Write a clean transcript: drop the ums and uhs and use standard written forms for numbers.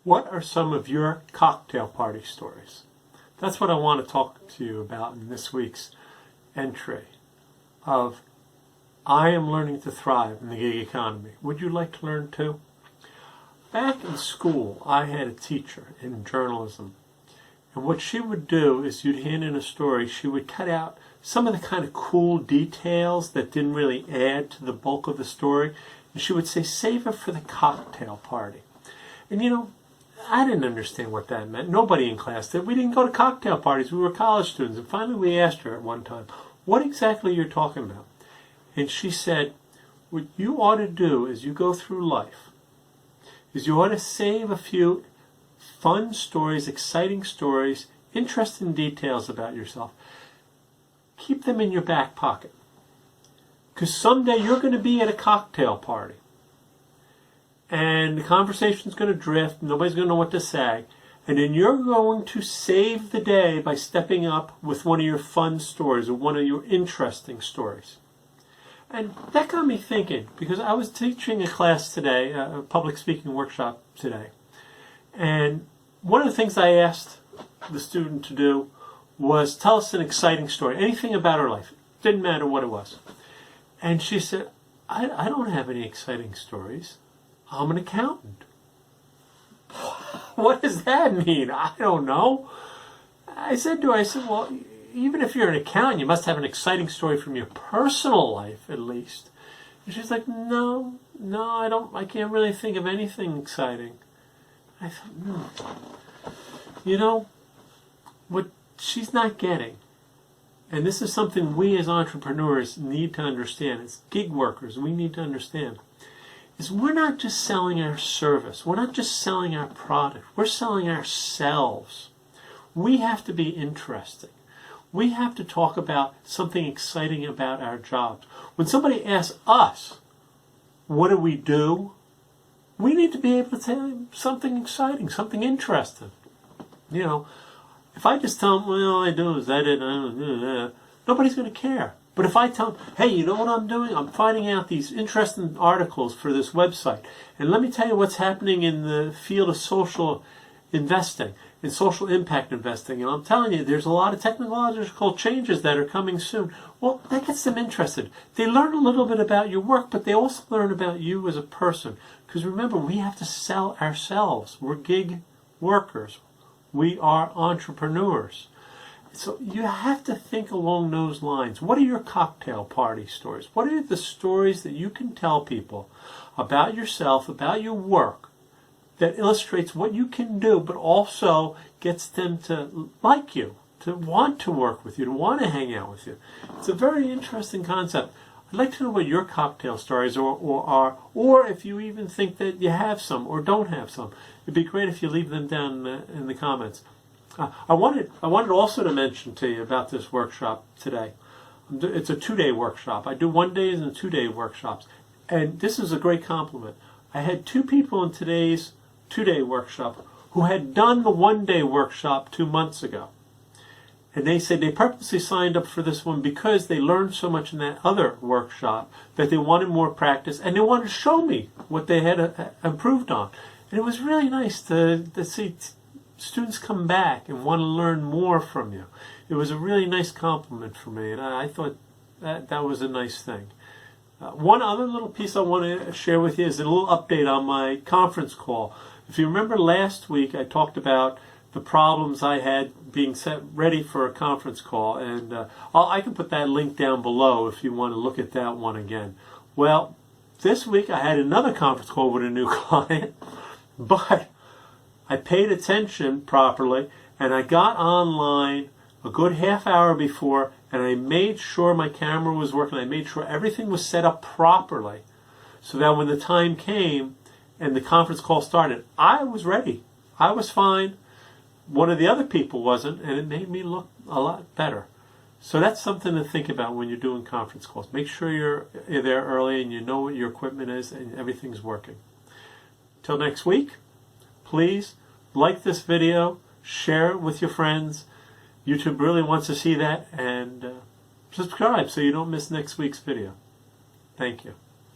What are some of your cocktail party stories? That's what I want to talk to you about in this week's entry of I am learning to thrive in the gig economy. Would you like to learn too? Back in school, I had a teacher in journalism. And what she would do is you'd hand in a story, she would cut out some of the kind of cool details that didn't really add to the bulk of the story. And she would say, save it for the cocktail party. And you know, I didn't understand what that meant. Nobody in class did. We didn't go to cocktail parties. We were college students. And finally we asked her at one time, what exactly you're talking about? And she said, what you ought to do as you go through life is you ought to save a few fun stories, exciting stories, interesting details about yourself. Keep them in your back pocket. Because someday you're going to be at a cocktail party. And the conversation's going to drift. Nobody's going to know what to say. And then you're going to save the day by stepping up with one of your fun stories or one of your interesting stories. And that got me thinking, because I was teaching a class today, a public speaking workshop today. And one of the things I asked the student to do was tell us an exciting story, anything about her life. Didn't matter what it was. And she said, I don't have any exciting stories. I'm an accountant. What does that mean? I don't know. I said to her, well, even if you're an accountant, you must have an exciting story from your personal life, at least. And she's like, no, I can't really think of anything exciting. I thought, You know, what she's not getting, and this is something we as entrepreneurs need to understand, as gig workers, we need to understand, is we're not just selling our service. We're not just selling our product. We're selling ourselves. We have to be interesting. We have to talk about something exciting about our jobs. When somebody asks us, what do? We need to be able to tell them something exciting, something interesting. You know, if I just tell them, well, all I do is edit, nobody's going to care. But if I tell them, hey, you know what I'm doing? I'm finding out these interesting articles for this website. And let me tell you what's happening in the field of social investing, in social impact investing. And I'm telling you, there's a lot of technological changes that are coming soon. Well, that gets them interested. They learn a little bit about your work, but they also learn about you as a person. Because remember, we have to sell ourselves. We're gig workers. We are entrepreneurs. So you have to think along those lines. What are your cocktail party stories? What are the stories that you can tell people about yourself, about your work, that illustrates what you can do, but also gets them to like you, to want to work with you, to want to hang out with you? It's a very interesting concept. I'd like to know what your cocktail stories are, or if you even think that you have some or don't have some. It'd be great if you leave them down in the comments. I wanted also to mention to you about this workshop today. It's a 2-day workshop. I do 1 day and 2-day workshops. And this is a great compliment. I had 2 people in today's 2-day workshop who had done the 1-day workshop 2 months ago. And they said they purposely signed up for this one because they learned so much in that other workshop that they wanted more practice and they wanted to show me what they had improved on. And it was really nice to see students come back and want to learn more from you. It was a really nice compliment for me, and I thought that was a nice thing. One other little piece I want to share with you is a little update on my conference call. If you remember last week, I talked about the problems I had being set ready for a conference call, and I can put that link down below if you want to look at that one again. Well, this week I had another conference call with a new client, but I paid attention properly, and I got online a good half hour before, and I made sure my camera was working. I made sure everything was set up properly so that when the time came and the conference call started, I was ready. I was fine. One of the other people wasn't, and it made me look a lot better. So that's something to think about when you're doing conference calls. Make sure you're there early and you know what your equipment is and everything's working. Till next week, please like this video, share it with your friends. YouTube really wants to see that, and subscribe so you don't miss next week's video. Thank you.